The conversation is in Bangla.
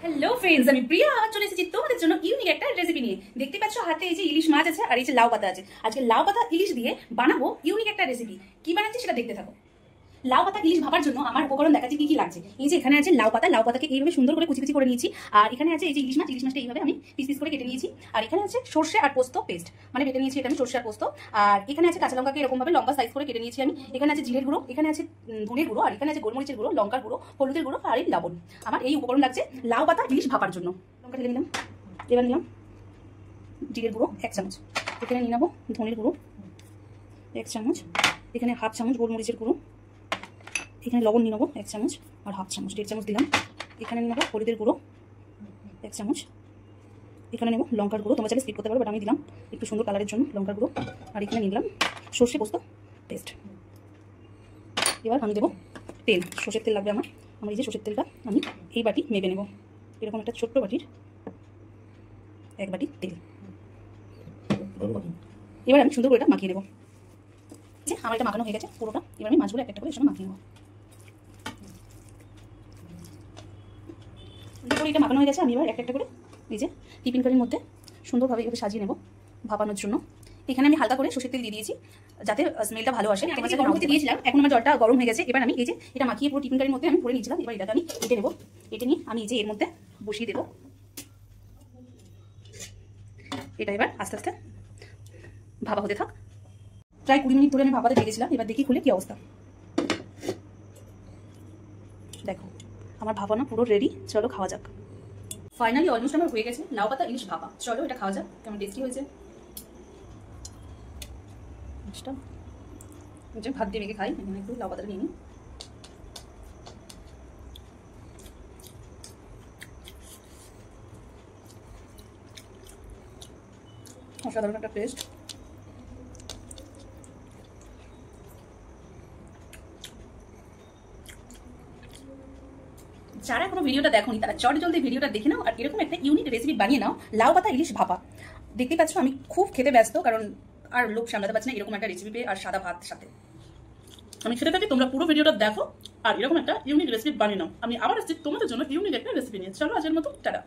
হ্যালো ফ্রেন্ডস, আমি প্রিয়া আবার চলে এসেছি তোমাদের জন্য ইউনিক একটা রেসিপি নিয়ে। দেখতে পাচ্ছ হাতে এই যে ইলিশ মাছ আছে আর এই যে লাউ পাতা আছে। আজকে লাউ পাতা ইলিশ দিয়ে বানাবো ইউনিক একটা রেসিপি। কি বানাচ্ছি সেটা দেখতে থাকো। লাউ পাতা ইলিশ ভাবার জন্য আমার উপকরণ দেখাচ্ছি কি কি লাগছে। এই যে এখানে আছে লাউ পাতা, লাউ পাতাকে এইভাবে সুন্দর করে কুচি কুচি করে নিয়েছি। আর এখানে আছে এই যে ইলিশ মাছ, ইলিশ মাছটা এইভাবে আমি পিস পিস করে কেটে নিয়েছি। আর এখানে আছে সর্ষে আর পোস্ত পেস্ট, মানে বেটে নিয়েছি এটা আমি সর্ষে আর পোস্ত। আর এখানে আছে কাঁচা লঙ্কাকে এরকম ভাবে লম্বা সাইজ করে কেটে নিয়েছি আমি। এখানে আছে জিরের গুঁড়ো, এখানে আছে ধনের গুঁড়ো, আর এখানে আছে গোলমরিচের গুঁড়ো, লঙ্কার গুঁড়ো, হলুদের গুঁড়ো আর লবণ। আমার এই উপকরণ লাগছে লাউ পাতা ইলিশ ভাপার জন্য। লঙ্কা ঢেলে নিলাম, এবার নিলাম জিরের গুঁড়ো 1 চামচ, এখানে নিয়ে নেবো ধনের গুঁড়ো 1 চামচ, এখানে হাফ চামচ গোলমরিচের গুঁড়ো, এখানে লবণ নিয়ে নেবো 1 চামচ আর হাফ চামচ, 1.5 চামচ দিলাম। এখানে নিয়ে নেবো হলুদের গুঁড়ো 1 চামচ, এখানে নেবো লঙ্কার গুঁড়ো, তোমরা চাইলে স্কিপ করতে পারো, বাট আমি দিলাম একটু সুন্দর কালারের জন্য লঙ্কার গুঁড়ো। আর এখানে নিয়ে নিলাম সর্ষে পোস্ত পেস্ট। এবার আমি দেবো তেল, সর্ষের তেল লাগবে আমার। এই যে সর্ষের তেলটা আমি এই বাটি মেপে নেবো, এরকম একটা ছোট্ট বাটির 1 বাটি তেল। এবার আমি সুন্দর করে এটা মাখিয়ে নেবো। আমার এটা মাখানো হয়ে গেছে পুরোটা। এবার আমি মাছগুলো একটা করে এর সঙ্গে মাখিয়ে নেবো। এটা মাখানো হয়ে গেছে, আমি এবার একটা করে এই যে টিফিন কারির মধ্যে সুন্দরভাবে এভাবে সাজিয়ে নেব ভাপানোর জন্য। এখানে আমি হালকা করে সর্ষের তেল দিয়ে দিয়েছি যাতে স্মেলটা ভালো আসে। গরম করতে দিয়েছিলাম, এখন আমার জলটা গরম হয়ে গেছে। এবার আমি এই যে এটা মাখিয়ে পুরো টিফিন কারির মধ্যে আমি ভরে নিয়েছিলাম। এবার এটাকে আমি এঁটে নেবো, এঁটে নিয়ে আমি এই যে এর মধ্যে বসিয়ে দেবো। এটা এবার আস্তে আস্তে ভাপা হতে থাক। প্রায় 20 মিনিট ধরে আমি ভাপাতে রেখেছিলাম। এবার দেখি খুলে কি অবস্থা। দেখো আমার ভাপানো পুরো রেডি, চলো খাওয়া যাক। ফাইনালি অলমোস্ট আমার হয়ে গেছে লাউ পাতা ইলিশ ভাপা। চলো এটা খাওয়া যাক, কেমন টেস্টি হয়েছে। ভাত দিয়ে মেখে খাই, এখানে একটু লাউ পাতাটা নিয়ে নিই। অসাধারণ একটা টেস্ট। যারা কোনো ভিডিওটা দেখোনি তারা জলদি ভিডিওটা দেখে নাও আর এরকম একটা ইউনিক রেসিপি বানিয়ে নাও, লাউ পাতা ইলিশ ভাপা। দেখতে পাচ্ছ আমি খুব খেতে ব্যস্ত, কারণ আর লোক সামলাতে পারছি না এরকম একটা রেসিপি পেয়ে, আর সাদা ভাত সাথে আমি খেতে থাকি। তোমরা পুরো ভিডিওটা দেখো আর এরকম একটা ইউনিক রেসিপি বানিয়ে নাও। আমি আবার আসছি তোমাদের জন্য ইউনিক একটা রেসিপি নিয়ে। চলো আজকের মতো টাটা।